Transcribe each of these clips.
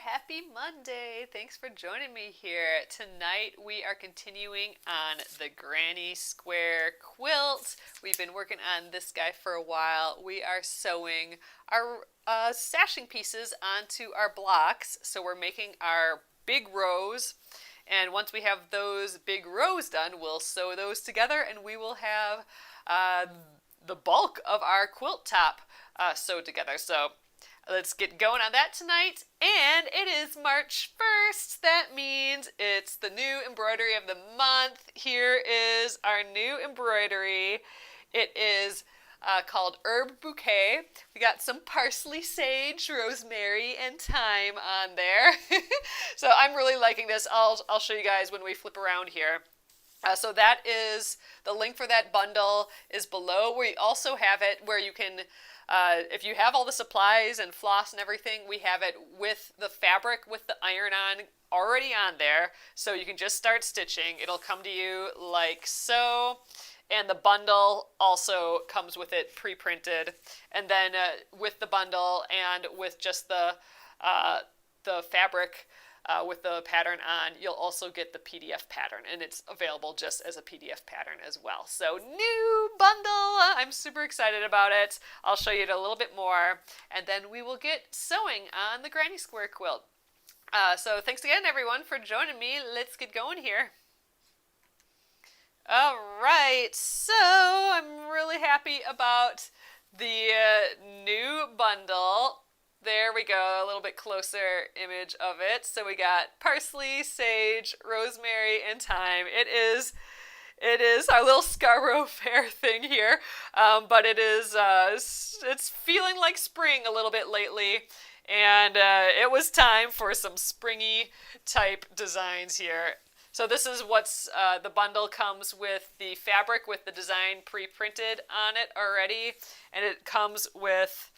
Happy Monday! Thanks for joining me here. Tonight we are continuing on the Granny Square Quilt. We've been working on this guy for a while. We are sewing our sashing pieces onto our blocks. So we're making our big rows. And once we have those big rows done, we'll sew those together and we will have the bulk of our quilt top sewed together. So let's get going on that tonight. And it is March 1st. That means it's the new embroidery of the month. Here is our new embroidery. It is called Herb Bouquet. We got some parsley, sage, rosemary, and thyme on there. So I'm really liking this. I'll show you guys when we flip around here. So that is, the link for that bundle is below. We also have it where you can, if you have all the supplies and floss and everything, we have it with the fabric with the iron-on already on there. So you can just start stitching. It'll come to you like so. And the bundle also comes with it pre-printed. And then with the bundle and with just the fabric with the pattern on, you'll also get the PDF pattern. And it's available just as a PDF pattern as well. So new bundle! I'm super excited about it. I'll show you it a little bit more. And then we will get sewing on the Granny Square Quilt. So thanks again, everyone, for joining me. Let's get going here. All right, so I'm really happy about the new bundle. There we go, a little bit closer image of it. So we got parsley, sage, rosemary, and thyme. It is our little Scarborough Fair thing here, but it's feeling like spring a little bit lately. And it was time for some springy type designs here. So this is what's, the bundle comes with the fabric with the design pre-printed on it already. And it comes with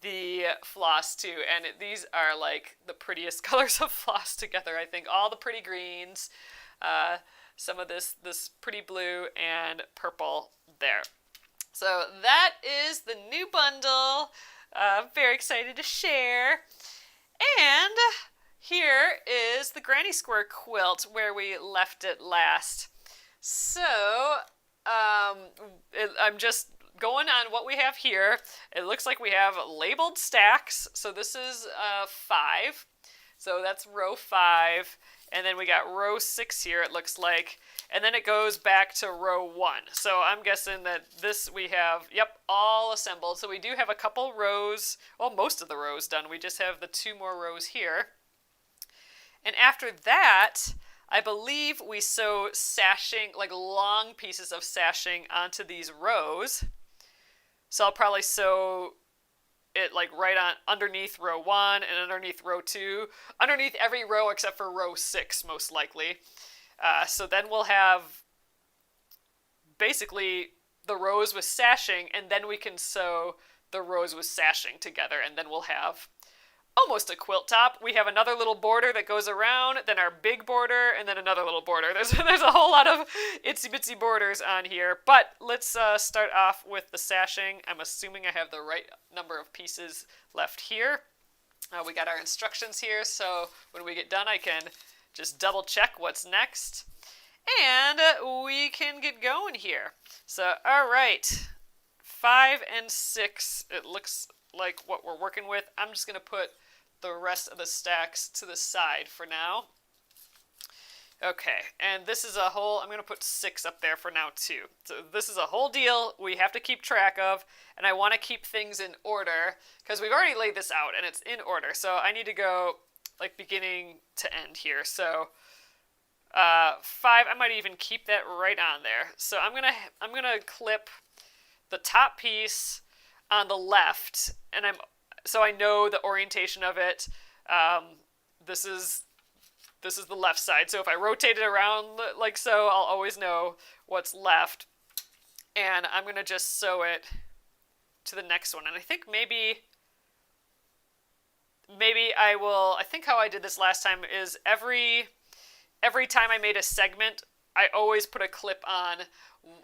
the floss too. And these are like the prettiest colors of floss together, I think. All the pretty greens, some of this pretty blue and purple there. So that is the new bundle. Very excited to share. And here is the Granny Square Quilt where we left it last. So I'm just going on what we have here. It looks like we have labeled stacks. So this is 5. So that's row 5. And then we got row 6 here, it looks like. And then it goes back to row 1. So I'm guessing that this we have, yep, all assembled. So we do have a couple rows, well, most of the rows done. We just have the 2 more rows here. And after that, I believe we sew sashing, like long pieces of sashing onto these rows. So I'll probably sew it like right on underneath row 1 and underneath row 2, underneath every row except for row 6 most likely. So then we'll have basically the rows with sashing, and then we can sew the rows with sashing together, and then we'll have almost a quilt top. We have another little border that goes around, then our big border, and then another little border. There's a whole lot of itsy bitsy borders on here, but let's start off with the sashing. I'm assuming I have the right number of pieces left here. We got our instructions here, so when we get done I can just double check what's next. And we can get going here. So, all right, 5 and 6, it looks like what we're working with. I'm just going to put the rest of the stacks to the side for now. Okay, and this is a whole, I'm going to put 6 up there for now too. So this is a whole deal we have to keep track of, and I want to keep things in order because we've already laid this out and it's in order. So I need to go like beginning to end here. So 5, I might even keep that right on there. So I'm gonna clip the top piece on the left, and so I know the orientation of it. This is the left side. So if I rotate it around like so, I'll always know what's left. And I'm gonna just sew it to the next one. And I think maybe I will. I think how I did this last time is every time I made a segment, I always put a clip on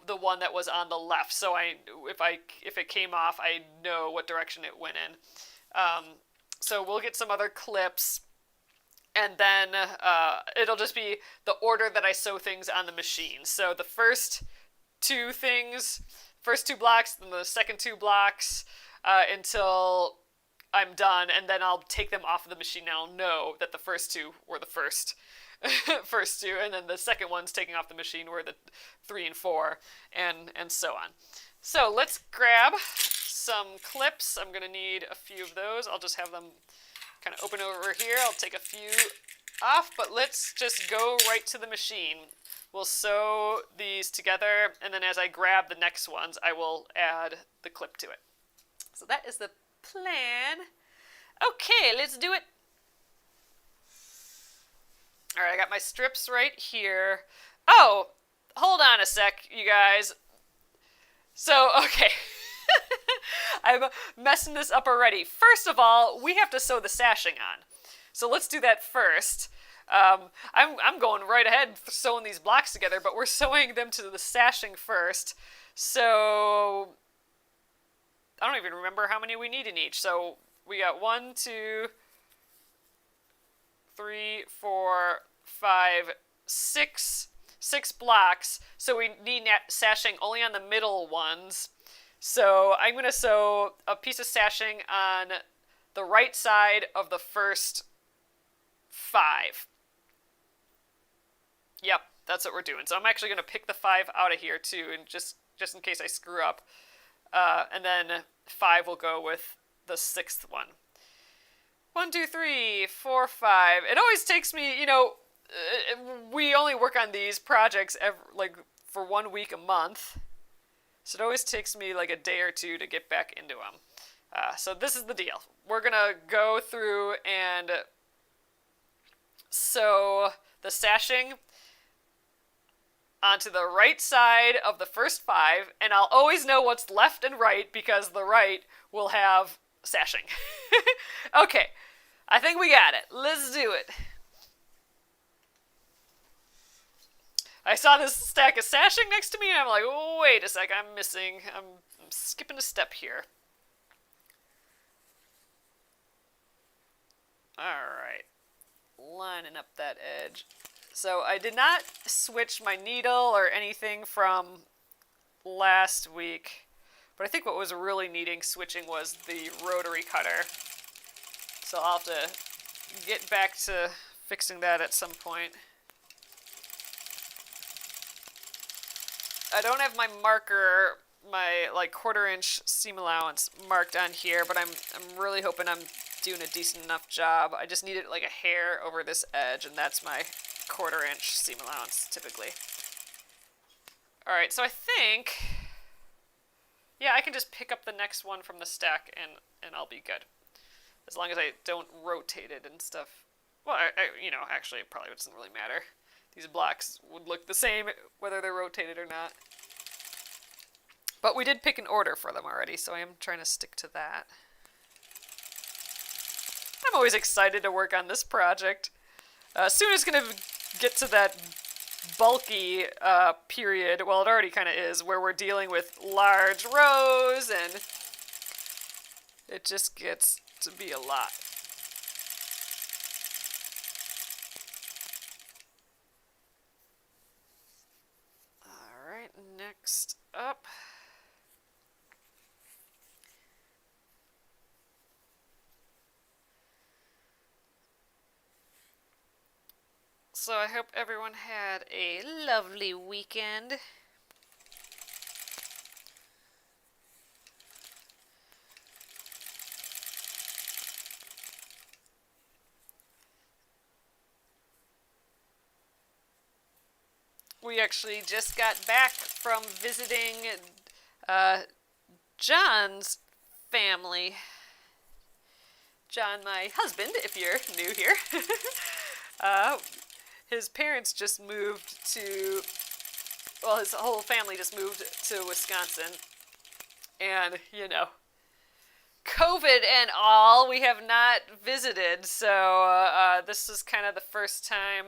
the one that was on the left, so if it came off, I know what direction it went in. So we'll get some other clips and then it'll just be the order that I sew things on the machine. So the first two blocks, then the second two blocks, until I'm done, and then I'll take them off of the machine and I'll know that the first two were the first first two, and then the second one's taking off the machine were the 3 and 4, and so on. So let's grab some clips. I'm gonna need a few of those. I'll just have them kind of open over here. I'll take a few off, but let's just go right to the machine. We'll sew these together, and then as I grab the next ones, I will add the clip to it. So that is the plan. Okay, let's do it. All right, I got my strips right here. Oh, hold on a sec, you guys. So, okay. I'm messing this up already. First of all, we have to sew the sashing on. So let's do that first. I'm going right ahead sewing these blocks together, but we're sewing them to the sashing first. So I don't even remember how many we need in each. So we got 1, 2, 3, 4, 5, 6 blocks. So we need sashing only on the middle ones. So I'm going to sew a piece of sashing on the right side of the first 5. Yep, that's what we're doing. So I'm actually going to pick the 5 out of here too, and just in case I screw up. And then 5 will go with the 6th one. 1, 2, 3, 4, 5. It always takes me, we only work on these projects for 1 week a month. So it always takes me like a day or two to get back into them. So this is the deal. We're going to go through and sew the sashing onto the right side of the first 5, and I'll always know what's left and right because the right will have sashing. Okay, I think we got it. Let's do it. I saw this stack of sashing next to me, and I'm like, oh, wait a sec, I'm skipping a step here. Alright, lining up that edge. So I did not switch my needle or anything from last week, but I think what was really needing switching was the rotary cutter. So I'll have to get back to fixing that at some point. I don't have my marker, my 1/4 inch seam allowance marked on here, but I'm really hoping I'm doing a decent enough job. I just needed like a hair over this edge, and that's my 1/4 inch seam allowance typically. Alright, so I think, yeah, I can just pick up the next one from the stack and I'll be good. As long as I don't rotate it and stuff. Well, actually it probably doesn't really matter. These blocks would look the same whether they're rotated or not. But we did pick an order for them already, so I am trying to stick to that. I'm always excited to work on this project. Soon it's going to get to that bulky period, well, it already kind of is, where we're dealing with large rows, and it just gets to be a lot. Alright, next up. So I hope everyone had a lovely weekend. We actually just got back from visiting John's family. John, my husband, if you're new here. His parents just moved to, well, his whole family just moved to Wisconsin. And, COVID and all, we have not visited. So this is kind of the first time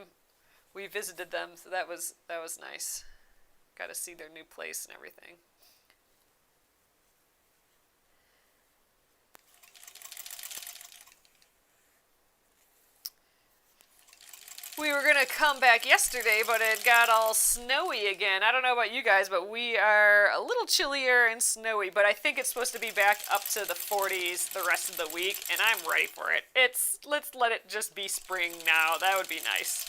we visited them. So that was nice. Got to see their new place and everything. We were gonna come back yesterday, but it got all snowy again. I don't know about you guys, but we are a little chillier and snowy, but I think it's supposed to be back up to the 40s the rest of the week, and I'm ready for it. Let's let it just be spring now. That would be nice.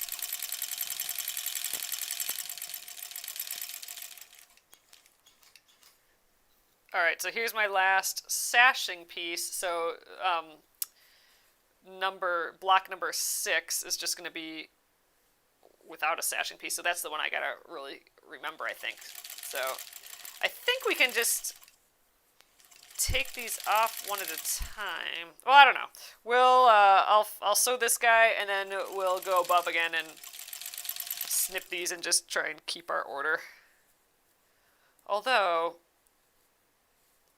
Alright, so here's my last sashing piece. So, block number 6 is just going to be without a sashing piece, so that's the one I gotta really remember, I think. So I think we can just take these off one at a time. Well, I don't know. I'll sew this guy, and then we'll go above again and snip these and just try and keep our order. Although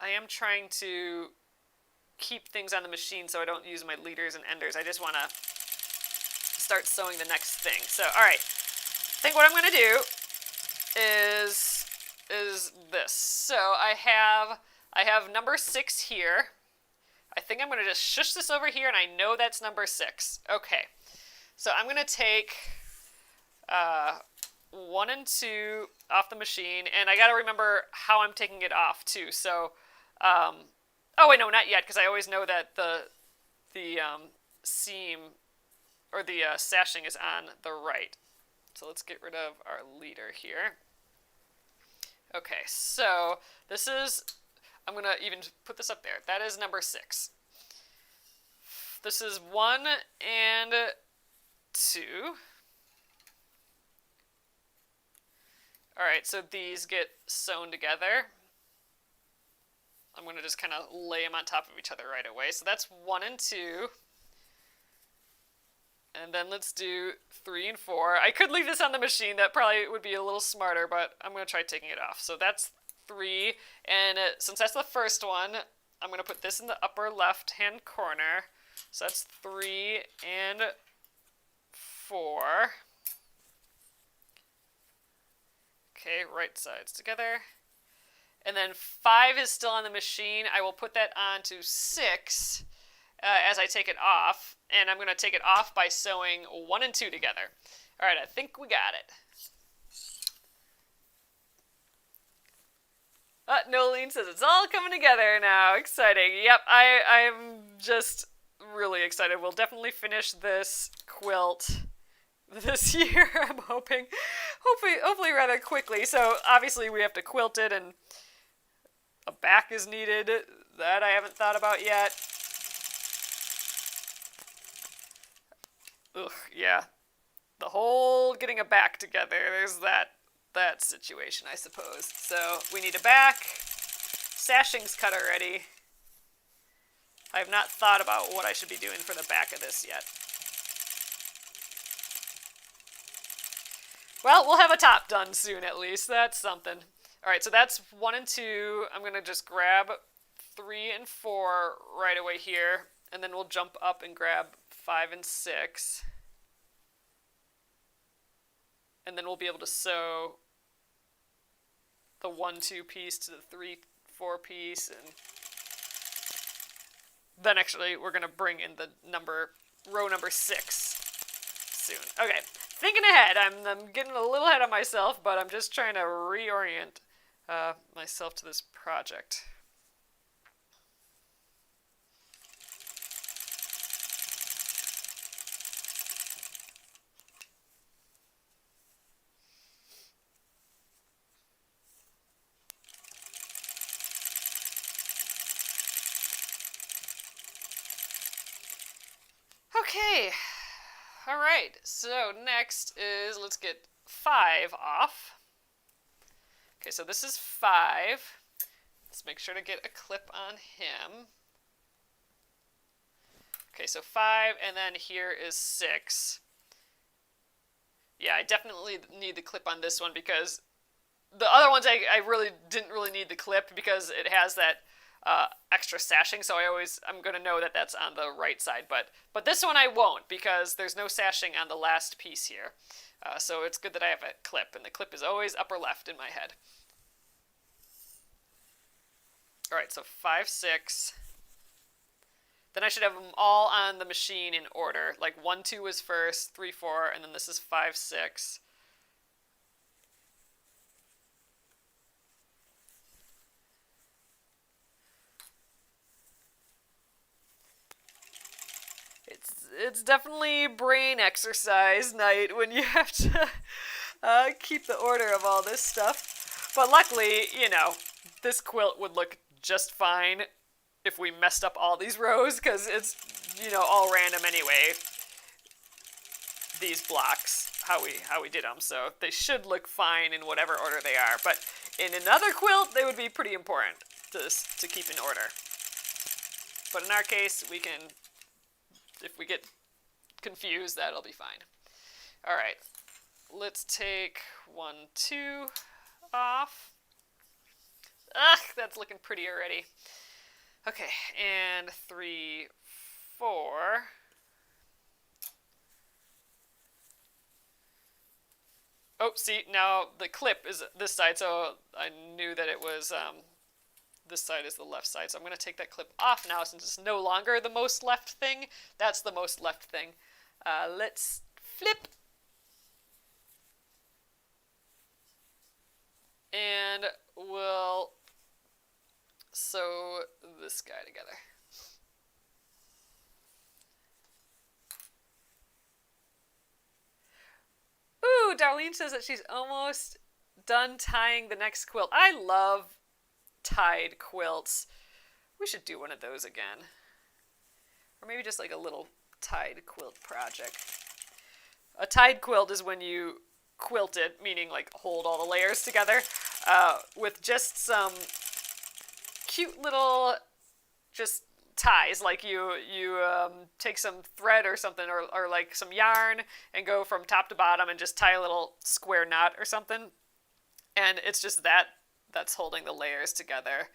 I am trying to keep things on the machine so I don't use my leaders and enders. I just want to start sewing the next thing. So, all right. I think what I'm going to do is this. So I have number 6 here. I think I'm going to just shush this over here, and I know that's number 6. Okay. So I'm going to take 1 and 2 off the machine, and I got to remember how I'm taking it off too. So, oh wait, no, not yet, because I always know that the seam or the sashing is on the right. So let's get rid of our leader here. Okay, so this is, I'm going to even put this up there. That is number 6. This is 1 and 2. All right, so these get sewn together. I'm going to just kind of lay them on top of each other right away. So that's 1 and 2. And then let's do 3 and 4. I could leave this on the machine. That probably would be a little smarter, but I'm going to try taking it off. So that's 3. And since that's the first one, I'm going to put this in the upper left-hand corner. So that's 3 and 4. Okay, right sides together. And then 5 is still on the machine. I will put that on to 6 as I take it off. And I'm going to take it off by sewing 1 and 2 together. All right, I think we got it. Nolene says it's all coming together now. Exciting. Yep, I'm just really excited. We'll definitely finish this quilt this year, I'm hoping. Hopefully rather quickly. So obviously we have to quilt it, and a back is needed. That I haven't thought about yet. Ugh, yeah. The whole getting a back together, there's that situation, I suppose. So we need a back. Sashing's cut already. I have not thought about what I should be doing for the back of this yet. Well, we'll have a top done soon at least. That's something. All right, so that's 1 and 2. I'm going to just grab 3 and 4 right away here, and then we'll jump up and grab 5 and 6. And then we'll be able to sew the 1-2 piece to the 3-4 piece, and then actually we're going to bring in the row number 6 soon. Okay, thinking ahead. I'm getting a little ahead of myself, but I'm just trying to reorient myself to this project. Okay, all right, so next is, let's get 5 off. Okay, so this is 5. Let's make sure to get a clip on him. Okay, so 5, and then here is 6. Yeah, I definitely need the clip on this one, because the other ones I didn't really need the clip because it has that extra sashing, so I'm going to know that that's on the right side, but this one I won't, because there's no sashing on the last piece here. So it's good that I have a clip, and the clip is always upper left in my head. All right, so 5, 6. Then I should have them all on the machine in order. Like 1, 2 was first, 3, 4, and then this is 5, 6. It's definitely brain exercise night when you have to keep the order of all this stuff. But luckily, this quilt would look just fine if we messed up all these rows, because it's, all random anyway, these blocks, how we did them. So they should look fine in whatever order they are. But in another quilt, they would be pretty important to keep in order. But in our case, we can, if we get confused, that'll be fine. All right, let's take 1, 2 off. Ugh, that's looking pretty already. Okay, and 3, 4. Oh, see, now the clip is this side, so I knew that it was, this side is the left side. So I'm going to take that clip off now since it's no longer the most left thing. That's the most left thing. Let's flip. And we'll sew this guy together. Ooh, Darlene says that she's almost done tying the next quilt. I love tied quilts. We should do one of those again. Or maybe just like a little tied quilt project. A tied quilt is when you quilt it, meaning like hold all the layers together, with just some cute little just ties. Like you take some thread or something, or like some yarn, and go from top to bottom and just tie a little square knot or something. And it's just that's holding the layers together.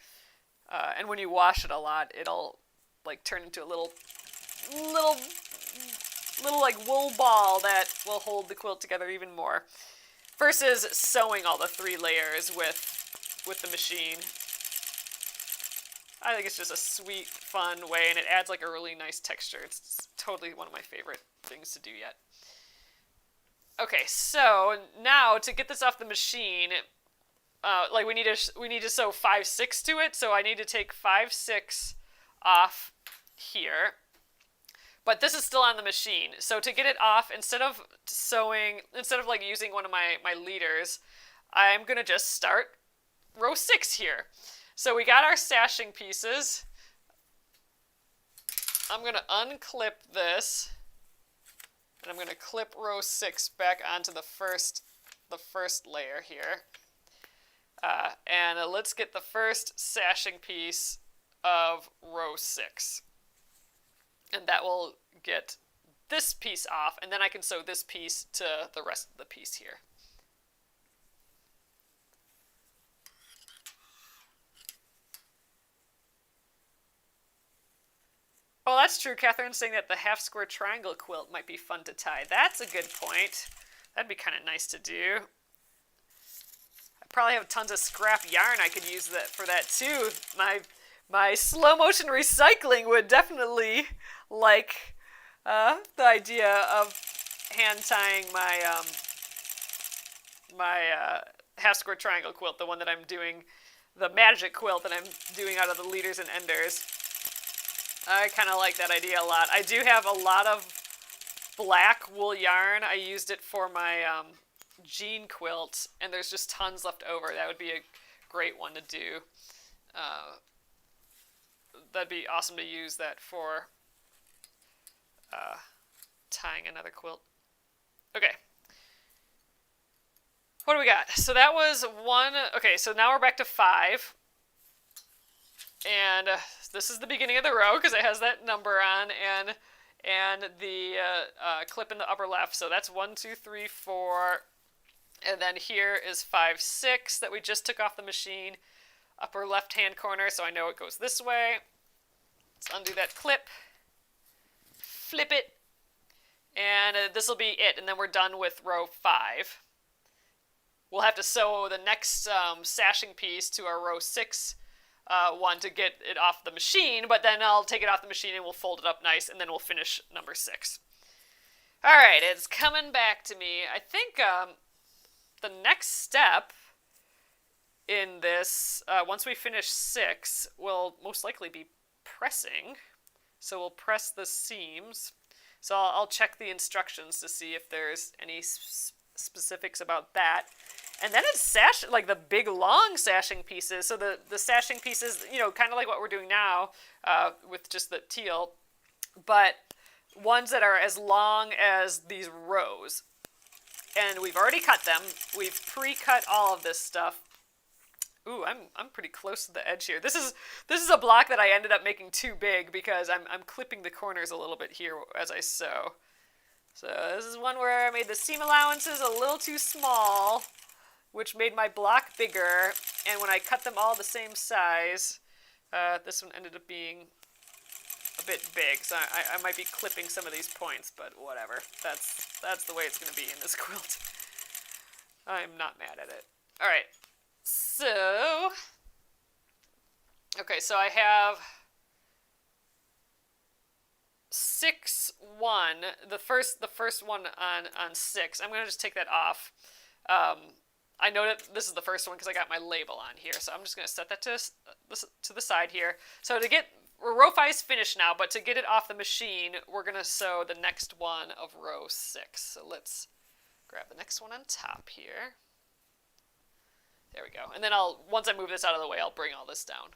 And when you wash it a lot, it'll like turn into a little like wool ball that will hold the quilt together even more. Versus sewing all the 3 layers with the machine. I think it's just a sweet, fun way, and it adds like a really nice texture. It's totally one of my favorite things to do yet. Okay, so now to get this off the machine, like we need to sew 5, 6 to it. So I need to take 5, 6 off here. But this is still on the machine. So to get it off, instead of like using one of my leaders, I'm going to just start row 6 here. So we got our sashing pieces. I'm going to unclip this. And I'm going to clip row 6 back onto the first layer here. And let's get the first sashing piece of row 6. And that will get this piece off, and then I can sew this piece to the rest of the piece here. Oh, that's true. Catherine's saying that the half square triangle quilt might be fun to tie. That's a good point. That'd be kind of nice to do. I probably have tons of scrap yarn I could use for that too. My slow motion recycling would definitely like the idea of hand tying my half square triangle quilt, the one that I'm doing, the magic quilt that I'm doing out of the leaders and enders. I kind of like that idea a lot. I do have a lot of black wool yarn. I used it for my jean quilt, and there's just tons left over. That would be a great one to do. That'd be awesome to use that for tying another quilt. Okay. What do we got? So that was 1. Okay, so now we're back to 5. And this is the beginning of the row because it has that number on and the clip in the upper left. So that's 1, 2, 3, 4. And then here is 5, 6 that we just took off the machine. Upper left-hand corner, so I know it goes this way. Let's undo that clip. Flip it. And this will be it. And then we're done with row 5. We'll have to sew the next sashing piece to our row 6 one to get it off the machine, but then I'll take it off the machine and we'll fold it up nice, and then we'll finish number 6. All right, it's coming back to me. I think the next step in this, once we finish 6, will most likely be pressing. So we'll press the seams. So I'll check the instructions to see if there's any specifics about that. And then it's like the big long sashing pieces. So the sashing pieces, you know, kind of like what we're doing now with just the teal, but ones that are as long as these rows. And we've already cut them. We've pre-cut all of this stuff. Ooh, I'm pretty close to the edge here. This is a block that I ended up making too big because I'm clipping the corners a little bit here as I sew. So this is one where I made the seam allowances a little too small, which made my block bigger. And when I cut them all the same size, this one ended up being a bit big. So I might be clipping some of these points, but whatever. That's the way it's going to be in this quilt. I'm not mad at it. All right. So, okay, so I have 6, 1, the first one on 6. I'm going to just take that off. I know that this is the first one because I got my label on here, so I'm just going to set that to the side here. So row 5 is finished now, but to get it off the machine, we're going to sew the next one of row 6. So let's grab the next one on top here. There we go. And then once I move this out of the way, I'll bring all this down.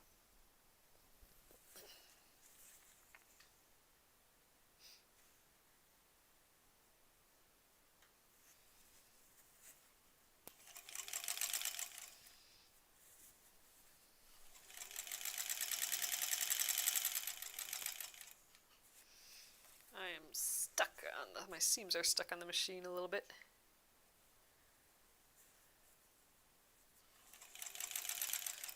I am stuck on my seams are stuck on the machine a little bit.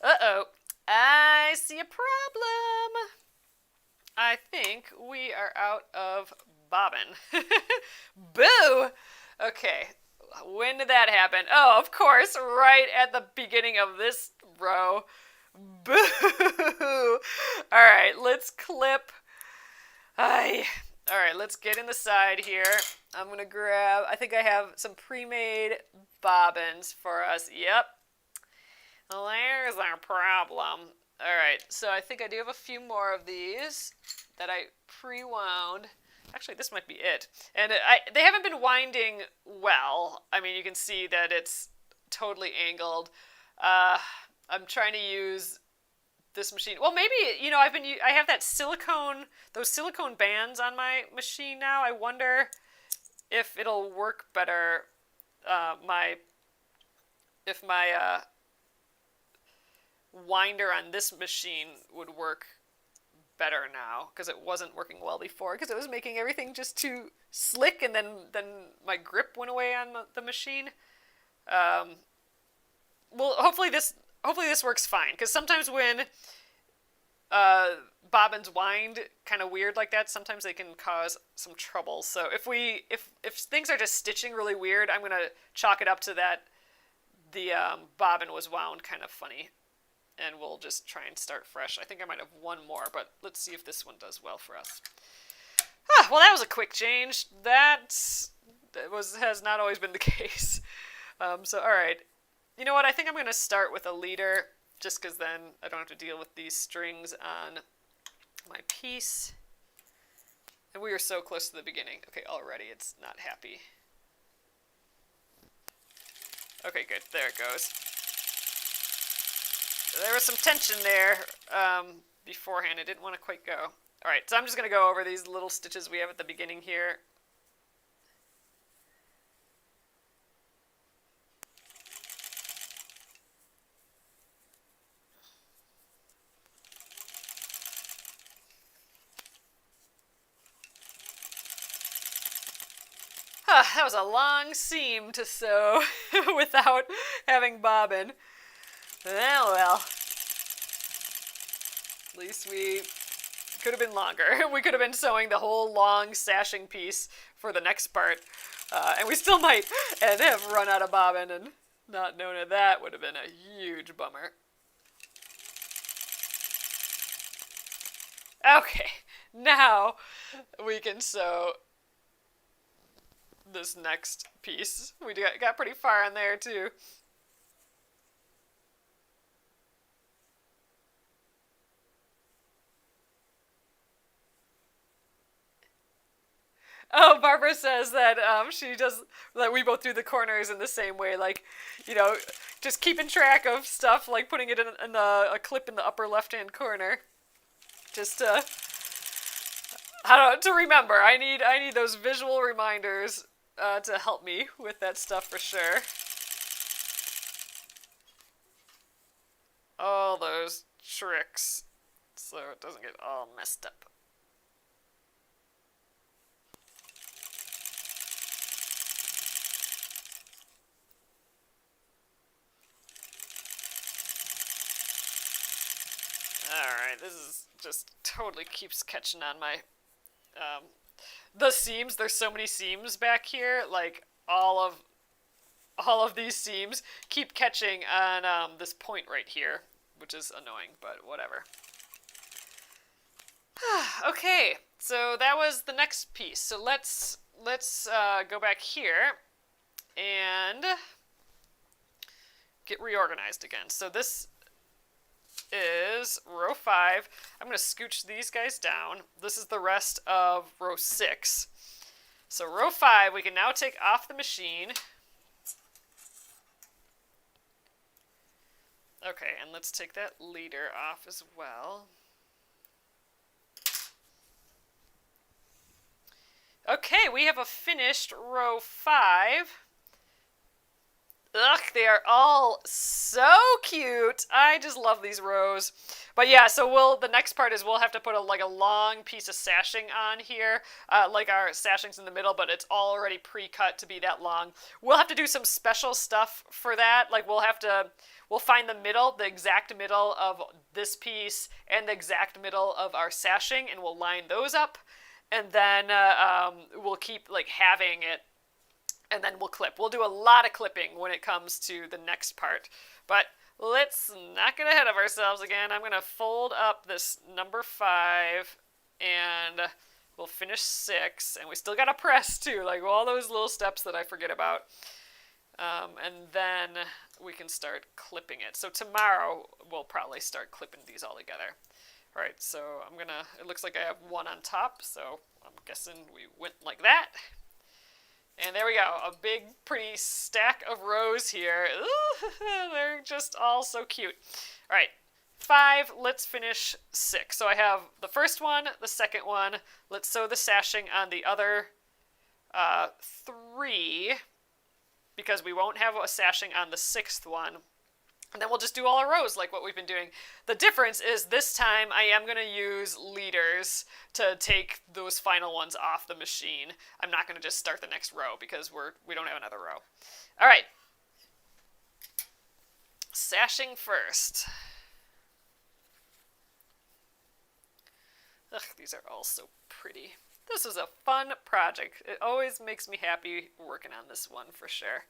Uh-oh, I see a problem. I think we are out of bobbin. Boo! Okay, when did that happen? Oh, of course, right at the beginning of this row. Boo! All right, let's clip. All right, let's get in the side here. I'm going to grab, I think I have some pre-made bobbins for us. Yep. There's our problem. Alright, so I think I do have a few more of these that I pre-wound. Actually, this might be it. And they haven't been winding well. I mean, you can see that it's totally angled. I'm trying to use this machine. Well, maybe, you know, I have that those silicone bands on my machine now. I wonder if it'll work better. If my winder on this machine would work better now, because it wasn't working well before, because it was making everything just too slick, and then my grip went away on the machine. Well, hopefully this works fine, because sometimes when bobbins wind kind of weird like that, sometimes they can cause some trouble. So if things are just stitching really weird, I'm gonna chalk it up to that the bobbin was wound kind of funny. And we'll just try and start fresh. I think I might have one more, but let's see if this one does well for us. Well, that was a quick change. That has not always been the case. So, all right. You know what? I think I'm going to start with a leader, just because then I don't have to deal with these strings on my piece. And we are so close to the beginning. Okay, already it's not happy. Okay, good. There it goes. There was some tension there beforehand. I didn't want to quite go. All right, so I'm just going to go over these little stitches we have at the beginning here. That was a long seam to sew without having bobbin. Well, at least we could have been longer. We could have been sewing the whole long sashing piece for the next part, and we still might and have run out of bobbin and not known it. That would have been a huge bummer. Okay, now we can sew this next piece. We got pretty far in there too. Oh, Barbara says that she does that. We both do the corners in the same way, like, you know, just keeping track of stuff, like putting it in a clip in the upper left-hand corner, just to I don't to remember. I need those visual reminders to help me with that stuff for sure. All those tricks, so it doesn't get all messed up. Alright, this is just totally keeps catching on my um, the seams. There's so many seams back here, like all of these seams keep catching on this point right here, which is annoying, but whatever. Okay, so that was the next piece. So let's go back here and get reorganized again. So this is row 5. I'm going to scooch these guys down. This is the rest of row 6. So row 5, we can now take off the machine. Okay, and let's take that leader off as well. Okay, we have a finished row 5. Ugh, they are all so cute. I just love these rows. But yeah, so the next part is we'll have to put a long piece of sashing on here, like our sashing's in the middle, but it's already pre-cut to be that long. We'll have to do some special stuff for that. Like we'll find the middle, the exact middle of this piece and the exact middle of our sashing, and we'll line those up. And then we'll keep like having it, and then we'll clip. We'll do a lot of clipping when it comes to the next part. But let's not get ahead of ourselves again. I'm going to fold up this number 5, and we'll finish 6. And we still got to press too, like all those little steps that I forget about. And then we can start clipping it. So tomorrow we'll probably start clipping these all together. All right, so it looks like I have one on top, so I'm guessing we went like that. And there we go, a big, pretty stack of rows here. Ooh, they're just all so cute. All right, 5, let's finish 6. So I have the first one, the second one. Let's sew the sashing on the other 3, because we won't have a sashing on the 6th one. And then we'll just do all our rows like what we've been doing. The difference is this time I am going to use leaders to take those final ones off the machine. I'm not going to just start the next row because we don't have another row. All right. Sashing first. Ugh, these are all so pretty. This was a fun project. It always makes me happy working on this one for sure.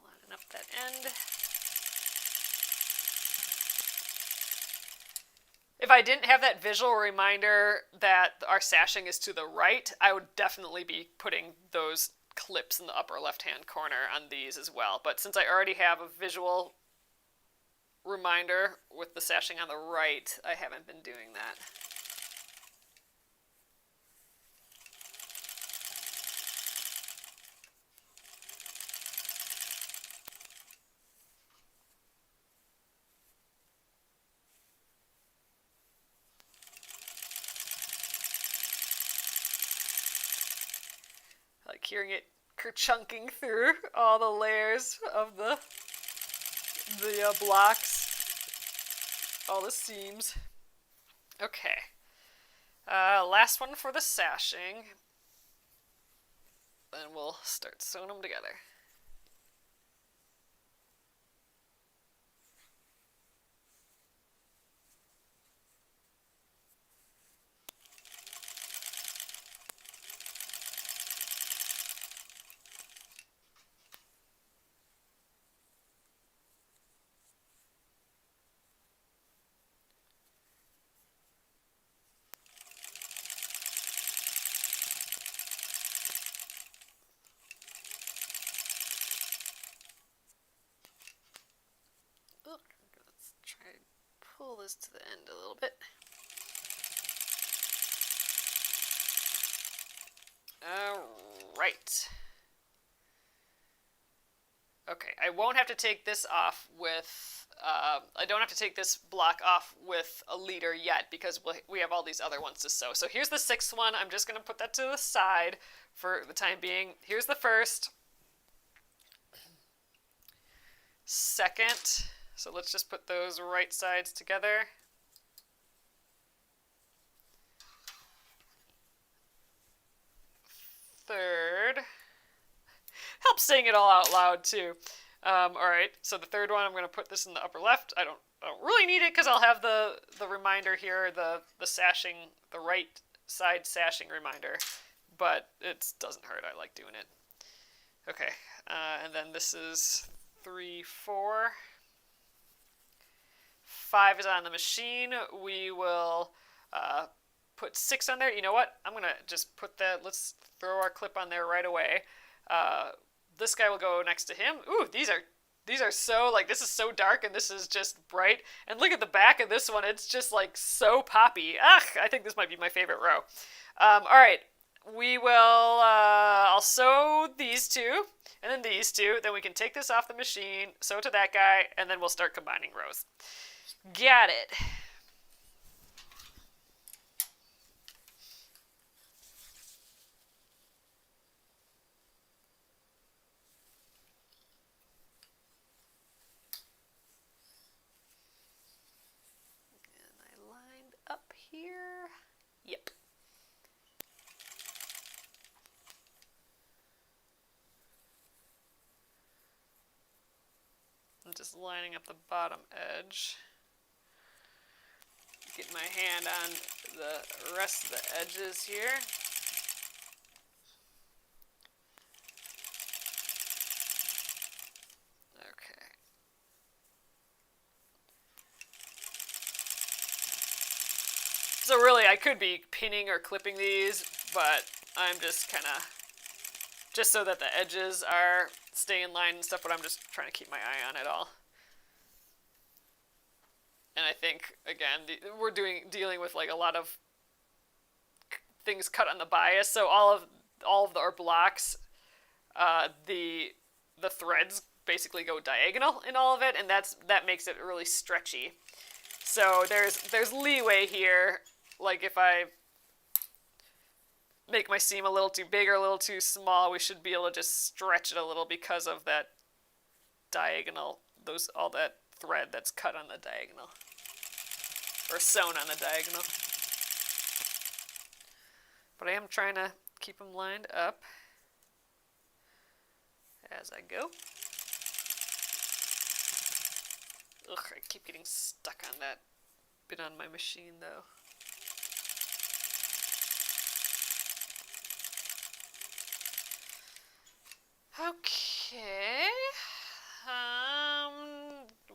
Lining up that end. If I didn't have that visual reminder that our sashing is to the right, I would definitely be putting those clips in the upper left-hand corner on these as well. But since I already have a visual reminder with the sashing on the right, I haven't been doing that. Like hearing it kerchunking through all the layers of the blocks, all the seams. Okay, last one for the sashing. Then we'll start sewing them together. pull this to the end a little bit. All right. Okay, I won't have to take this off with, I don't have to take this block off with a leader yet because we have all these other ones to sew. So here's the 6th one. I'm just going to put that to the side for the time being. Here's the 1st. 2nd. So let's just put those right sides together. 3rd. Helps saying it all out loud too. All right, so the 3rd one, I'm going to put this in the upper left. I don't really need it because I'll have the reminder here, the sashing, the right side sashing reminder, but it doesn't hurt. I like doing it. Okay, and then this is 3, 4. 5 is on the machine. We will put 6 on there. You know what? I'm going to just put that, let's throw our clip on there right away. This guy will go next to him. Ooh, these are so, like, this is so dark and this is just bright. And look at the back of this one. It's just, like, so poppy. I think this might be my favorite row. All right. We will, I'll sew these 2 and then these 2. Then we can take this off the machine, sew to that guy, and then we'll start combining rows. Got it. Up here. Yep. I'm just lining up the bottom edge. Get my hand on the rest of the edges here. Okay. So really, I could be pinning or clipping these, but I'm just kind of, just so that the edges are stay in line and stuff, but I'm just trying to keep my eye on it all. And I think, again, we're dealing with like a lot of things cut on the bias, so all of our blocks, the threads basically go diagonal in all of it, and that makes it really stretchy. So there's leeway here. Like if I make my seam a little too big or a little too small, we should be able to just stretch it a little because of that diagonal, all that thread that's cut on the diagonal or sewn on the diagonal. But I am trying to keep them lined up as I go. Ugh, I keep getting stuck on that bit on my machine though. Okay.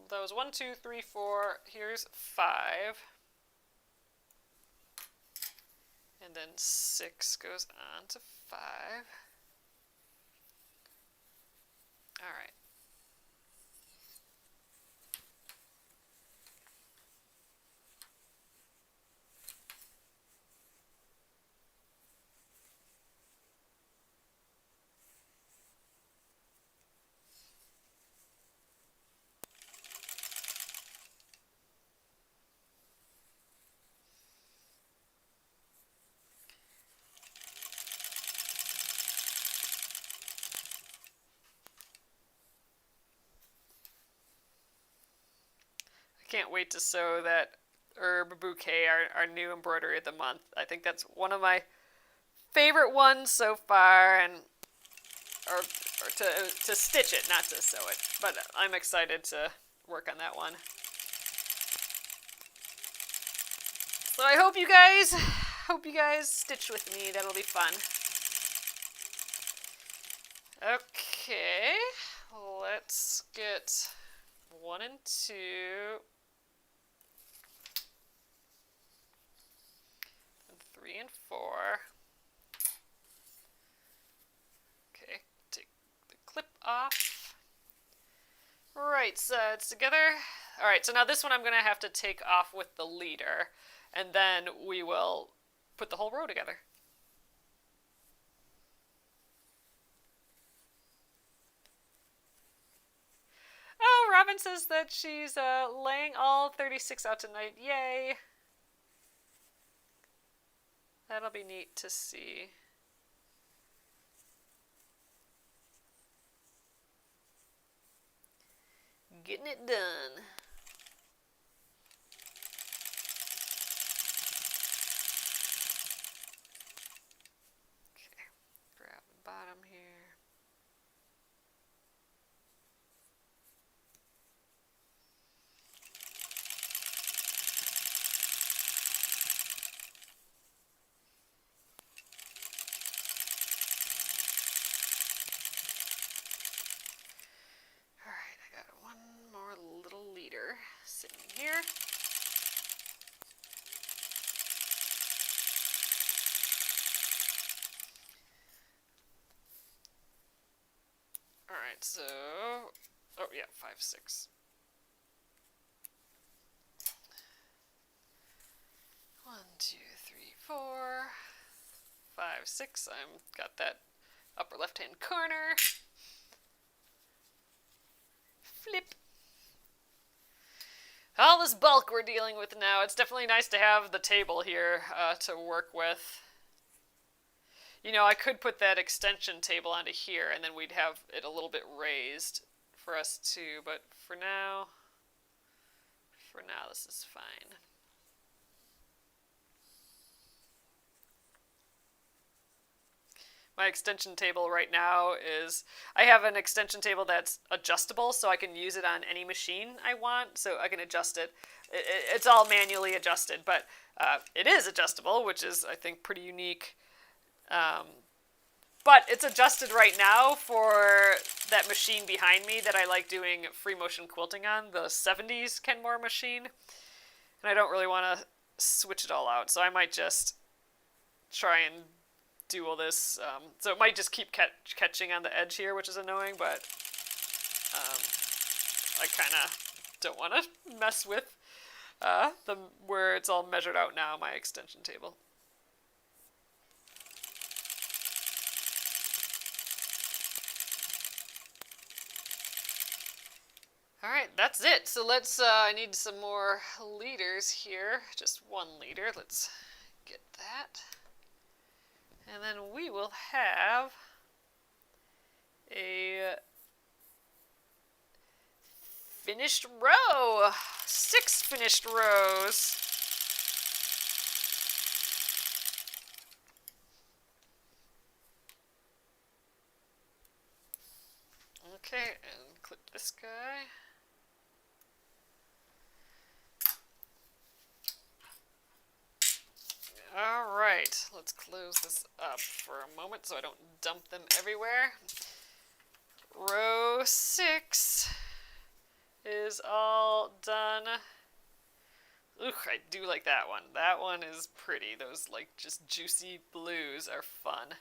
That was 1, 2, 3, 4. Here's 5. And then 6 goes on to 5. All right. Can't wait to sew that herb bouquet, our new embroidery of the month. I think that's one of my favorite ones so far, and or to stitch it, not to sew it. But I'm excited to work on that one. So I hope you guys stitch with me. That'll be fun. Okay, let's get 1 and 2. And 3 and 4. Okay, take the clip off. Right sides together. All right, so now this one I'm going to have to take off with the leader, and then we will put the whole row together. Oh, Robin says that she's laying all 36 out tonight. Yay! That'll be neat to see. Getting it done. Okay, grab the bottom here. Sitting here. All right, so, oh yeah, 5, 6. 1, 2, 3, 4, 5, 6. I'm got that upper left-hand corner. Flip. All this bulk we're dealing with now. It's definitely nice to have the table here to work with. You know, I could put that extension table onto here, and then we'd have it a little bit raised for us too. But for now, this is fine. My extension table right now is, I have an extension table that's adjustable, so I can use it on any machine I want, so I can adjust it. It's all manually adjusted, but it is adjustable, which is, I think, pretty unique. But it's adjusted right now for that machine behind me that I like doing free motion quilting on, the 70s Kenmore machine. And I don't really want to switch it all out, so I might just try and do all this. So it might just keep catching on the edge here, which is annoying, but I kind of don't want to mess with where it's all measured out now, my extension table. All right, that's it. So let's, I need some more leaders here. Just one leader. Let's get that. And then we will have a finished row. 6 finished rows. Okay, and clip this guy. All right, let's close this up for a moment so I don't dump them everywhere. Row 6 is all done. Ooh, I do like that one. That one is pretty. Those like just juicy blues are fun.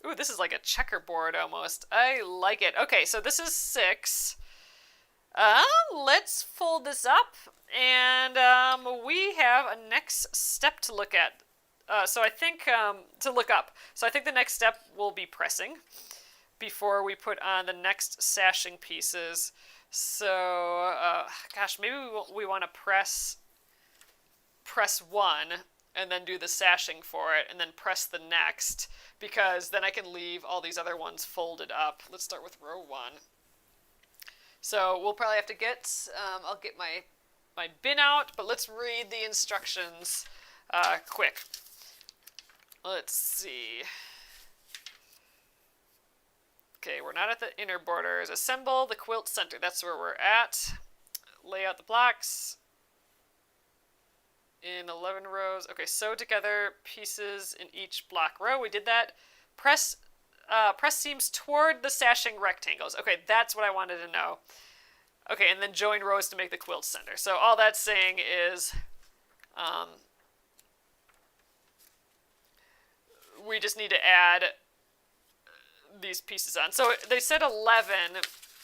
Ooh, this is like a checkerboard almost. I like it. Okay, so this is 6. Let's fold this up, and we have a next step to look at. So I think, to look up. So I think the next step will be pressing before we put on the next sashing pieces. So, gosh, maybe we want to press 1 and then do the sashing for it, and then press the next, because then I can leave all these other ones folded up. Let's start with row 1. So we'll probably have to get, I'll get my bin out, but let's read the instructions quick. Let's see. Okay, we're not at the inner borders. Assemble the quilt center. That's where we're at. Lay out the blocks in 11 rows. Okay, sew together pieces in each block row. We did that. Press seams toward the sashing rectangles. Okay, that's what I wanted to know. Okay, and then join rows to make the quilt center. So all that's saying is we just need to add these pieces on. So they said 11.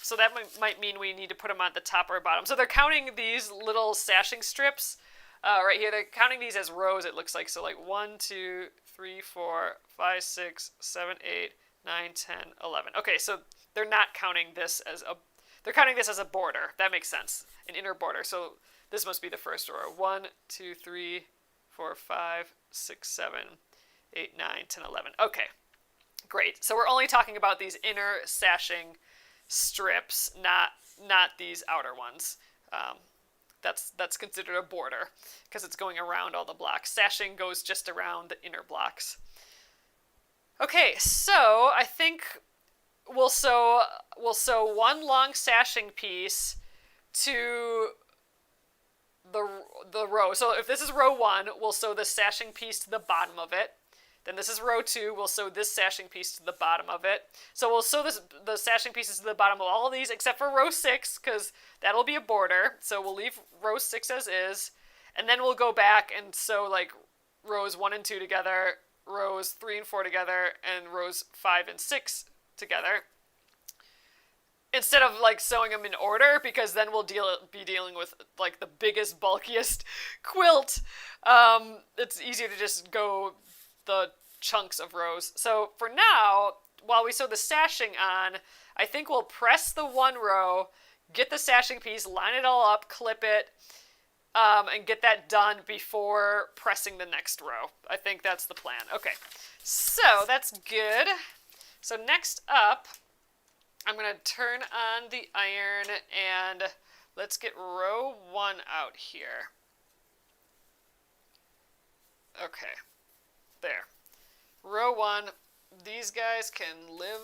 So that might mean we need to put them on the top or bottom. So they're counting these little sashing strips right here. They're counting these as rows, it looks like. So like 1, 2, 3, 4, 5, 6, 7, 8, 9, 10, 11. Okay, so they're not counting this as a... They're counting this as a border. That makes sense. An inner border. So this must be the first row. 1, 2, 3, 4, 5, 6, 7, 8, 9, 10, 11. Okay, great. So we're only talking about these inner sashing strips, not these outer ones. That's considered a border because it's going around all the blocks. Sashing goes just around the inner blocks. Okay, so I think we'll sew one long sashing piece to the row. So if this is row 1, we'll sew the sashing piece to the bottom of it. Then this is row 2, we'll sew this sashing piece to the bottom of it. So we'll sew the sashing pieces to the bottom of all of these except for row 6, because that'll be a border. So we'll leave row 6 as is, and then we'll go back and sew like rows 1 and 2 together, rows 3 and 4 together, and rows 5 and 6 together. Instead of like sewing them in order, because then we'll be dealing with like the biggest, bulkiest quilt. It's easier to just go the chunks of rows. So for now, while we sew the sashing on, I think we'll press the one row, get the sashing piece, line it all up, clip it, and get that done before pressing the next row. I think that's the plan. Okay, so that's good. So next up, I'm going to turn on the iron and let's get row 1 out here. Okay. There. Row 1, these guys can live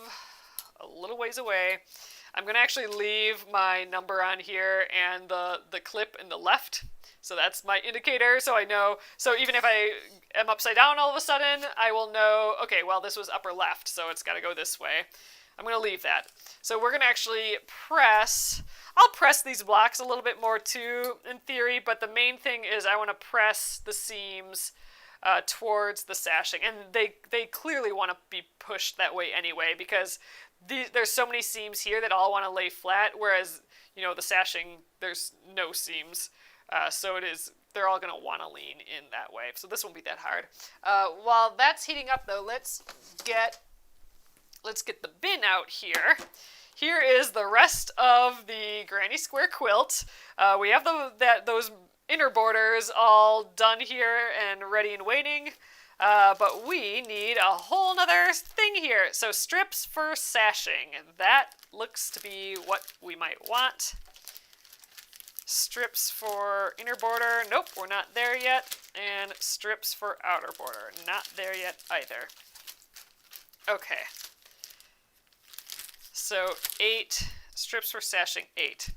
a little ways away. I'm going to actually leave my number on here and the clip in the left. So that's my indicator, so I know. So even if I am upside down all of a sudden, I will know, okay, well, this was upper left, so it's got to go this way. I'm going to leave that. So we're going to actually press... I'll press these blocks a little bit more too, in theory, but the main thing is I want to press the seams towards the sashing, and they clearly want to be pushed that way anyway, because there's so many seams here that all want to lay flat, whereas the sashing, there's no seams, so they're all going to want to lean in that way. So this won't be that hard. While that's heating up though, let's get the bin out here. Here is the rest of the Granny Square Quilt. We have those inner borders all done here and ready and waiting, but we need a whole nother thing here. So strips for sashing. That looks to be what we might want. Strips for inner border. Nope, we're not there yet. And strips for outer border. Not there yet either. Okay. So 8 strips for sashing, 8.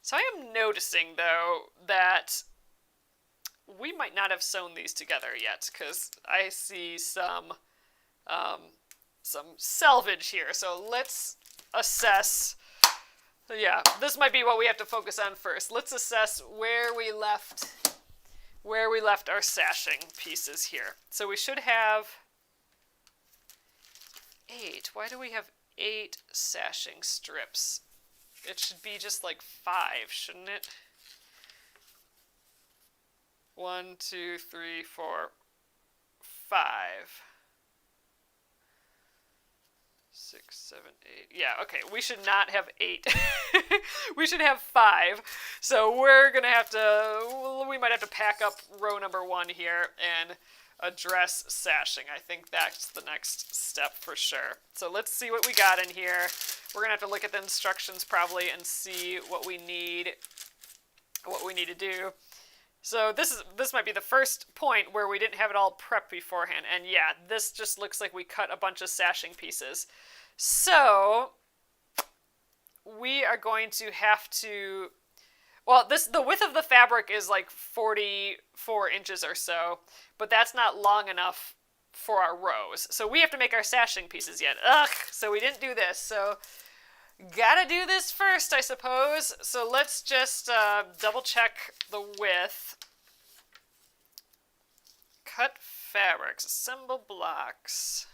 So I am noticing though that we might not have sewn these together yet, because I see some selvage here. So let's assess. Yeah, this might be what we have to focus on first. Let's assess where we left our sashing pieces here. So we should have 8. Why do we have 8 sashing strips? It should be just like 5, shouldn't it? 1, 2, 3, 4, 5. 6, 7, 8. Yeah, okay, we should not have 8. We should have 5. So we might have to pack up row number 1 here and address sashing. I think that's the next step for sure. So let's see what we got in here. We're gonna have to look at the instructions probably and see what we need to do. So this might be the first point where we didn't have it all prepped beforehand. And yeah, this just looks like we cut a bunch of sashing pieces. So we are going to have to, well, the width of the fabric is like 44 inches or so, but that's not long enough for our rows. So we have to make our sashing pieces yet. Ugh, so we didn't do this. So gotta do this first, I suppose. So let's just double check the width. Cut fabrics, assemble blocks.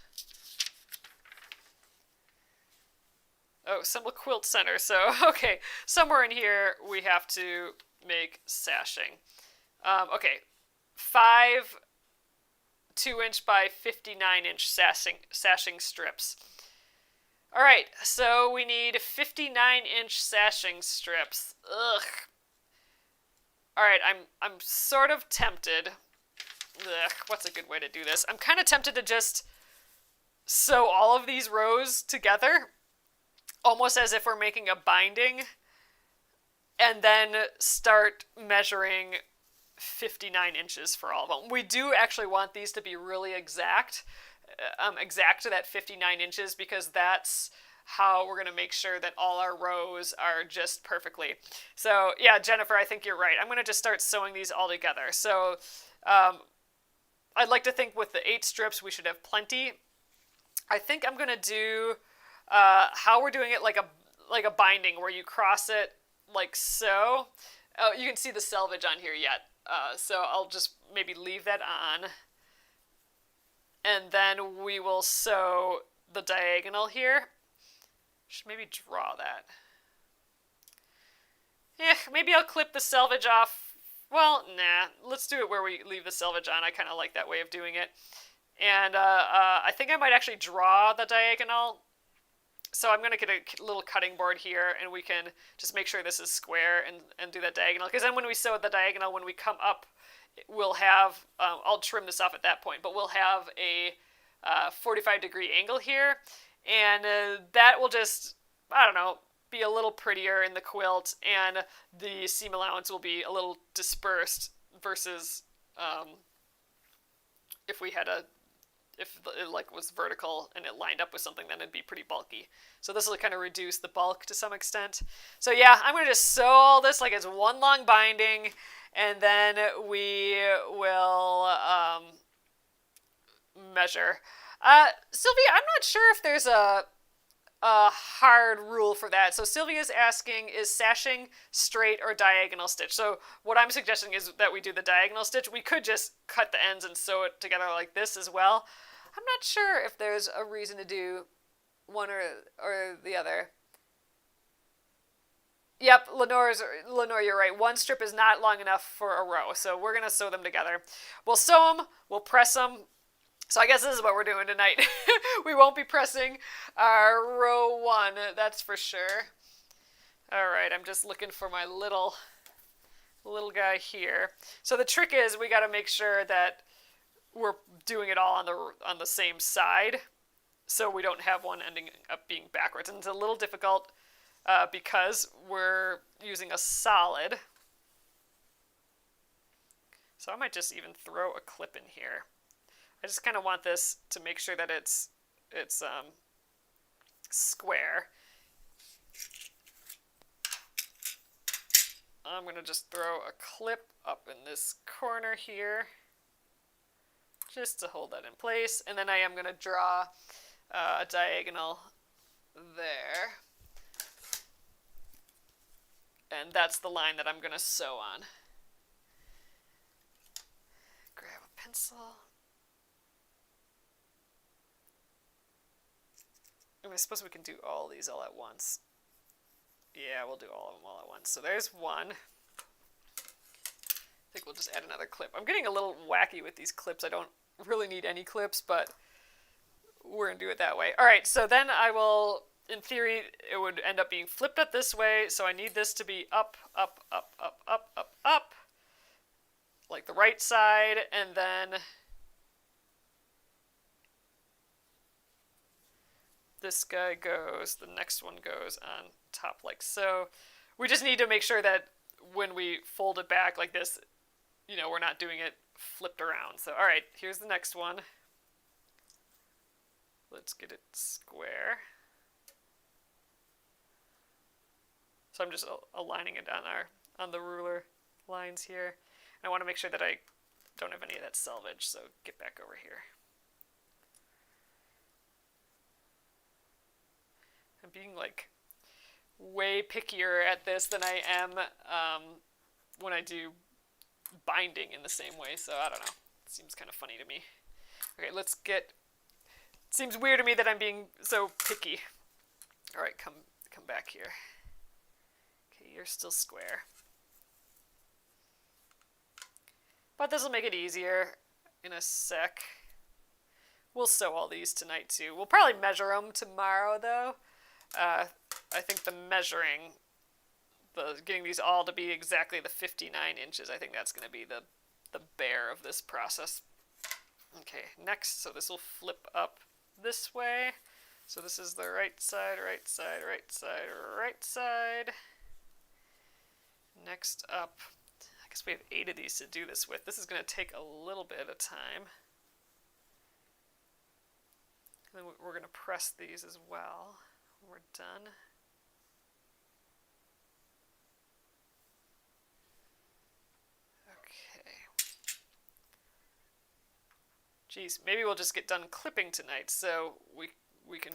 Oh, Symbol Quilt Center. So, okay, somewhere in here we have to make sashing. Okay, 5 2-inch by 59-inch sashing strips. All right, so we need 59-inch sashing strips. Ugh. All right, I'm sort of tempted. Ugh, what's a good way to do this? I'm kind of tempted to just sew all of these rows together, almost as if we're making a binding, and then start measuring 59 inches for all of them. We do actually want these to be really exact to that 59 inches, because that's how we're going to make sure that all our rows are just perfectly. So yeah, Jennifer, I think you're right. I'm going to just start sewing these all together. So I'd like to think with the 8 strips we should have plenty. I think I'm going to do how we're doing it like a binding, where you cross it like so. Oh, you can see the selvage on here yet. So I'll just maybe leave that on. And then we will sew the diagonal here. Should maybe draw that. Maybe I'll clip the selvage off. Well, nah, let's do it where we leave the selvage on. I kind of like that way of doing it. And I think I might actually draw the diagonal. So I'm going to get a little cutting board here, and we can just make sure this is square and do that diagonal. Because then when we sew the diagonal, when we come up, we'll have, I'll trim this off at that point, but we'll have a 45-degree angle here. And that will just, I don't know, be a little prettier in the quilt, and the seam allowance will be a little dispersed versus if we had if it like was vertical and it lined up with something, then it'd be pretty bulky. So this will kind of reduce the bulk to some extent. So yeah, I'm going to just sew all this like it's one long binding, and then we will measure. Sylvia, I'm not sure if there's a hard rule for that. So Sylvia's asking, is sashing straight or diagonal stitch? So what I'm suggesting is that we do the diagonal stitch. We could just cut the ends and sew it together like this as well. I'm not sure if there's a reason to do one or the other. Yep, Lenore, you're right. One strip is not long enough for a row, so we're going to sew them together. We'll sew them, we'll press them. So I guess this is what we're doing tonight. We won't be pressing our row 1, that's for sure. All right, I'm just looking for my little guy here. So the trick is we got to make sure that we're doing it all on the same side, so we don't have one ending up being backwards. And it's a little difficult because we're using a solid. So I might just even throw a clip in here. I just kind of want this to make sure that it's square. I'm going to just throw a clip up in this corner here just to hold that in place. And then I am going to draw a diagonal there. And that's the line that I'm going to sew on. Grab a pencil. I suppose we can do all these all at once. Yeah, we'll do all of them all at once. So there's one. I think we'll just add another clip. I'm getting a little wacky with these clips. I don't really need any clips, but we're going to do it that way. All right, so then I will, in theory, it would end up being flipped up this way. So I need this to be up, up, up, up, up, up, up, like the right side, and then this guy goes, the next one goes on top like so. We just need to make sure that when we fold it back like this, you know, we're not doing it flipped around. So, all right, here's the next one. Let's get it square. So I'm just aligning it on the ruler lines here. And I want to make sure that I don't have any of that selvage, so get back over here. I'm being like way pickier at this than I am when I do binding in the same way, so I don't know. It seems kind of funny to me. Okay, let's get... It seems weird to me that I'm being so picky. All right, come come back here. Okay, you're still square. But this will make it easier in a sec. We'll sew all these tonight too. We'll probably measure them tomorrow though. I think the measuring, getting these all to be exactly the 59 inches, I think that's going to be the bear of this process. Okay, next, so this will flip up this way. So this is the right side, right side, right side, right side. Next up, I guess we have 8 of these to do this with. This is going to take a little bit of time. And then we're going to press these as well when we're done. Geez, maybe we'll just get done clipping tonight, so we can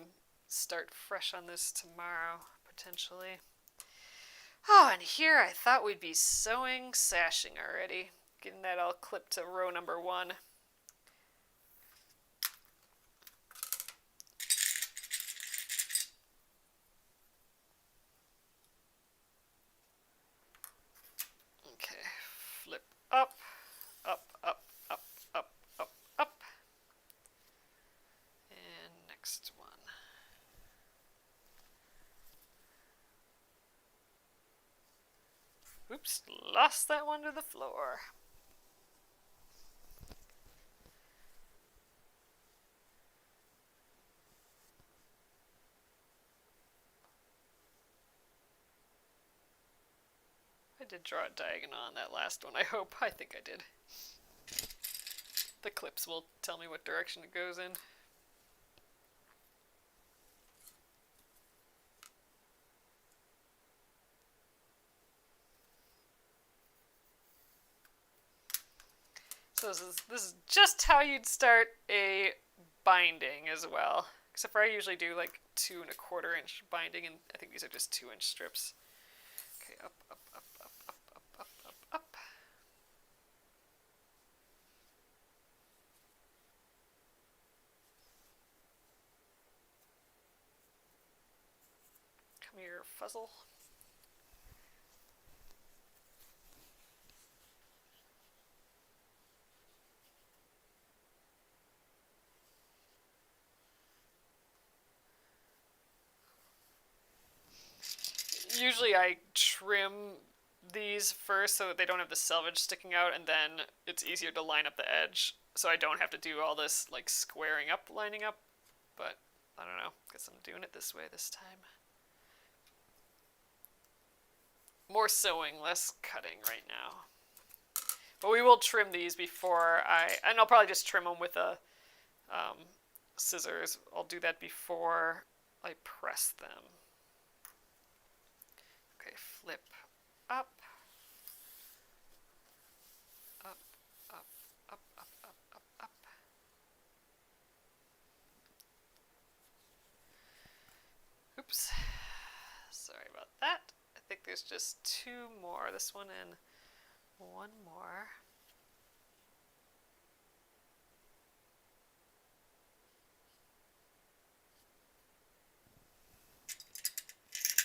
start fresh on this tomorrow, potentially. Oh, and here I thought we'd be sewing sashing already. Getting that all clipped to row number 1. Okay, flip up, up, up, up, up, up, up. And next one. Oops, lost that one to the floor. I did draw a diagonal on that last one, I hope. I think I did. The clips will tell me what direction it goes in. So this is just how you'd start a binding as well. Except for I usually do like 2 1/4 inch binding, and I think these are just 2-inch strips. Okay, up, up, up, up, up, up, up, up, up. Come here, fuzzle. Usually I trim these first so that they don't have the selvage sticking out, and then it's easier to line up the edge, so I don't have to do all this like squaring up, lining up. But I don't know, guess I'm doing it this way this time. More sewing, less cutting right now. But we will trim these before and I'll probably just trim them with a scissors. I'll do that before I press them. Okay, flip up, up, up, up, up, up, up, up. Oops, sorry about that. I think there's just 2 more, this one and 1 more.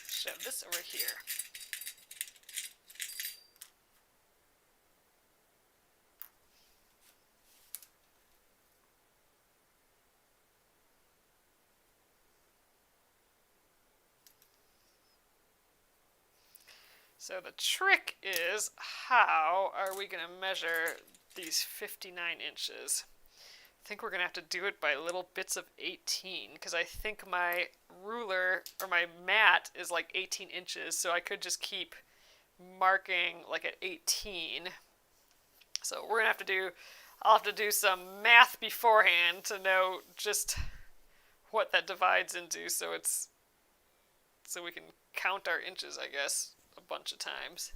Shove this over here. So the trick is, how are we going to measure these 59 inches? I think we're going to have to do it by little bits of 18, because I think my ruler, or my mat, is like 18 inches, so I could just keep marking like at 18. So we're going to have to do, I'll have to do some math beforehand to know just what that divides into, so we can count our inches, I guess, a bunch of times.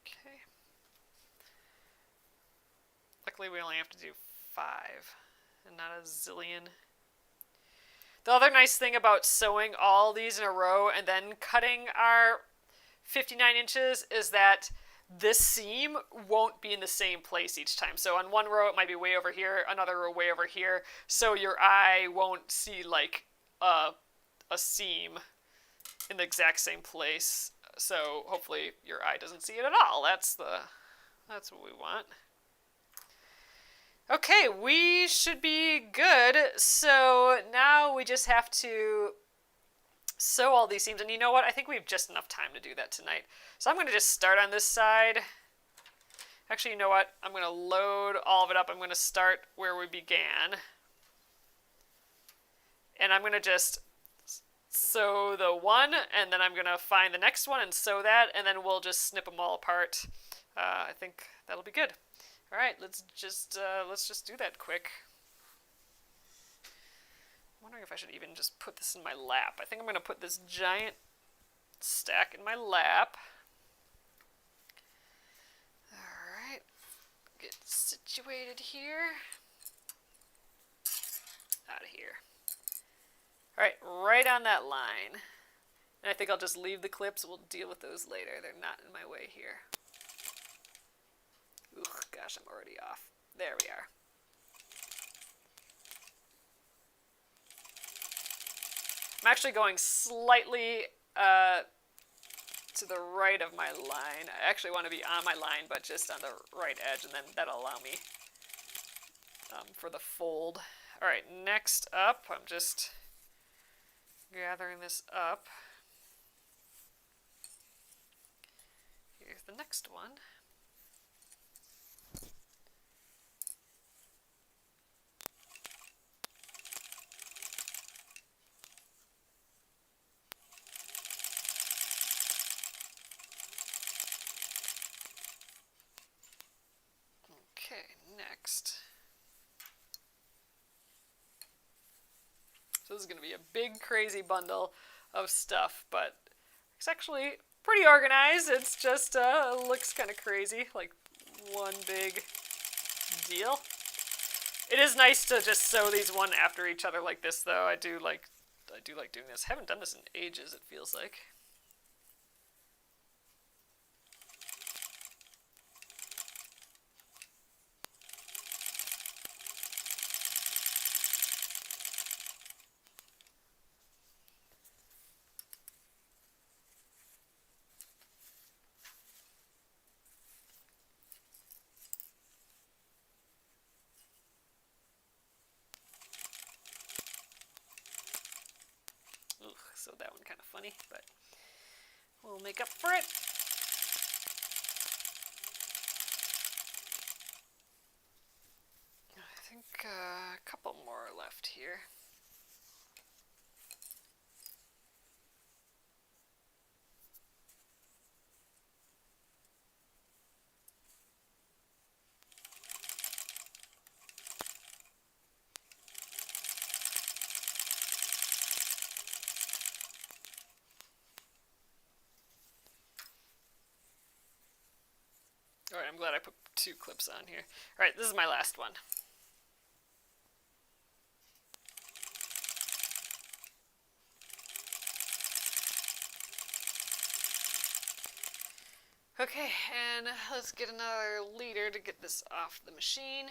Okay. Luckily we only have to do 5 and not a zillion. The other nice thing about sewing all these in a row and then cutting our 59 inches is that this seam won't be in the same place each time. So on one row it might be way over here, another row way over here, so your eye won't see like a seam in the exact same place. So hopefully your eye doesn't see it at all. That's what we want. Okay, we should be good. So now we just have to sew all these seams. And you know what? I think we have just enough time to do that tonight. So I'm going to just start on this side. Actually, you know what? I'm going to load all of it up. I'm going to start where we began. And I'm going to just sew the one, and then I'm going to find the next one and sew that, and then we'll just snip them all apart. I think that'll be good. All right, let's just do that quick. I'm wondering if I should even just put this in my lap. I think I'm going to put this giant stack in my lap. All right, get situated here. Out of here. All right, right on that line. And I think I'll just leave the clips. We'll deal with those later. They're not in my way here. Ooh, gosh, I'm already off. There we are. I'm actually going slightly to the right of my line. I actually want to be on my line, but just on the right edge, and then that'll allow me for the fold. All right, next up, I'm just gathering this up. Here's the next one. Okay, next. So this is going to be a big, crazy bundle of stuff, but it's actually pretty organized. It's just looks kind of crazy, like one big deal. It is nice to just sew these one after each other like this, though. I do like doing this. I haven't done this in ages, it feels like. So that one kind of funny, but we'll make up for it. I think a couple more left here. All right, I'm glad I put 2 clips on here. All right, this is my last one. Okay, and let's get another leader to get this off the machine.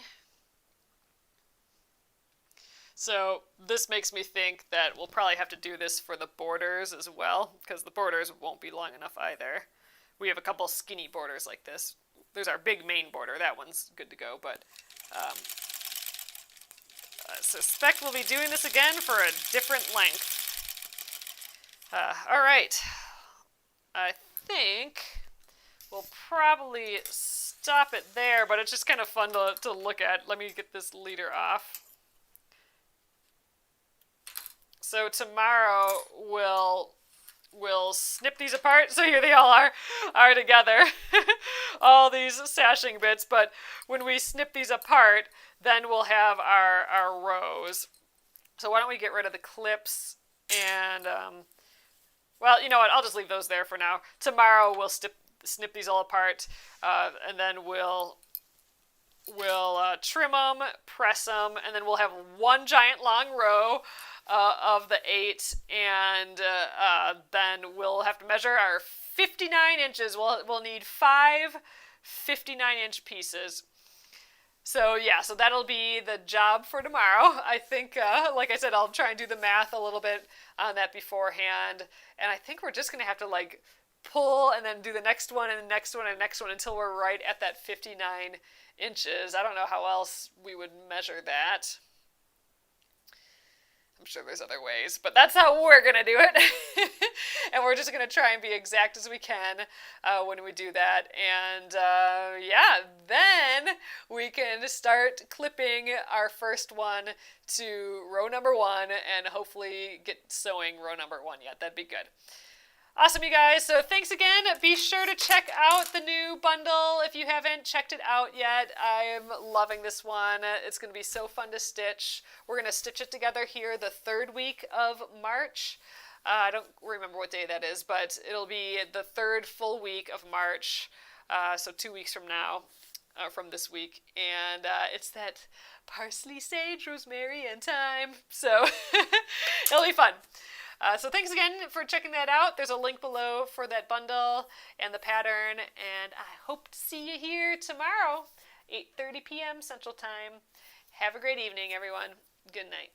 So this makes me think that we'll probably have to do this for the borders as well, because the borders won't be long enough either. We have a couple skinny borders like this. There's our big main border. That one's good to go, but I suspect we'll be doing this again for a different length. All right. I think we'll probably stop it there, but it's just kind of fun to look at. Let me get this leader off. So tomorrow we'll snip these apart. So here they all are together. All these sashing bits. But when we snip these apart, then we'll have our rows. So why don't we get rid of the clips and, well, you know what? I'll just leave those there for now. Tomorrow we'll snip these all apart, and then we'll we'll trim them, press them, and then we'll have one giant long row of the 8, and then we'll have to measure our 59 inches. We'll need 5 59-inch pieces. So yeah, so that'll be the job for tomorrow. I think, like I said, I'll try and do the math a little bit on that beforehand, and I think we're just gonna have to like pull and then do the next one and the next one and the next one until we're right at that 59 inches. I don't know how else we would measure that. I'm sure there's other ways, but that's how we're going to do it. And we're just going to try and be exact as we can when we do that. And yeah, then we can start clipping our first one to row number 1 and hopefully get sewing row number 1 yet. That'd be good. Awesome, you guys. So thanks again. Be sure to check out the new bundle if you haven't checked it out yet. I'm loving this one. It's going to be so fun to stitch. We're going to stitch it together here the 3rd week of March. I don't remember what day that is, but it'll be the 3rd full week of March. So 2 weeks from now, from this week. And it's that parsley, sage, rosemary, and thyme. So it'll be fun. So thanks again for checking that out. There's a link below for that bundle and the pattern, and I hope to see you here tomorrow, 8:30 p.m. Central Time. Have a great evening, everyone. Good night.